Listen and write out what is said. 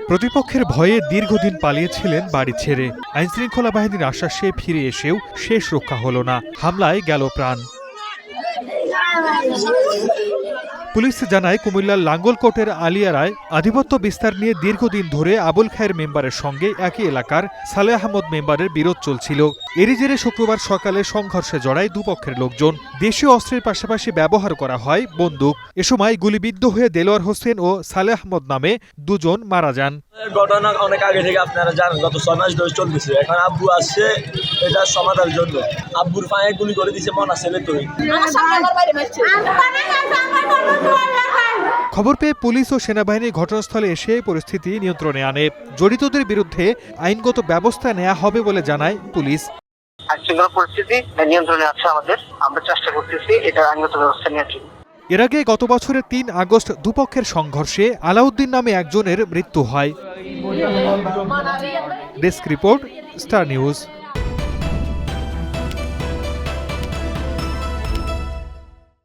প্রতিপক্ষের ভয়ে দীর্ঘদিন পালিয়েছিলেন বাড়ি ছেড়ে। আইনশৃঙ্খলা বাহিনীর আশ্বাসে ফিরে এসেও শেষ রক্ষা হলো না, হামলায় গেল প্রাণ। পুলিশ জানায়, কুমিল্লার লাঙ্গলকোটের আলিয়ারায় আধিপত্য বিস্তার নিয়ে দীর্ঘদিন ধরে আবুল খায়ের মেম্বারের সঙ্গে একই এলাকার সালেহ আহমদ মেম্বারের বিরোধ চলছিল। এরই জেরে শুক্রবার সকালে সংঘর্ষে জড়ায় দুপক্ষের লোকজন। দেশীয় অস্ত্রের পাশাপাশি ব্যবহার করা হয় বন্দুক। এ সময় গুলিবিদ্ধ হয়ে দেলোয়ার হোসেন ও সালেহ আহমদ নামে দুজন মারা যান। ঘটনা অনেক আগে থেকে আপনারা জানেন, গত 6 মাস ধরে চলতেছে। এখন আব্বু আসছে এটা সমাধানের জন্য। আব্বুর পায়ে গুলি করে দিয়েছে মনা ছেলে তুই। খবর পেয়ে পুলিশ ও সেনাবাহিনী ঘটনাস্থলে এসে পরিস্থিতি নিয়ন্ত্রণে আনে। জড়িতদের বিরুদ্ধে আইনগত ব্যবস্থা নেওয়া হবে বলে জানায় পুলিশ। আইনশৃঙ্খলা পরিস্থিতি নিয়ন্ত্রণে আছে আমাদের, আমরা চেষ্টা করতেছি এটা আইনগত ব্যবস্থা নেওয়ার জন্য। এর আগে গত বছরের ৩ আগস্ট দুপক্ষের সংঘর্ষে আলাউদ্দিন নামে একজনের মৃত্যু হয়। Desk report, star news.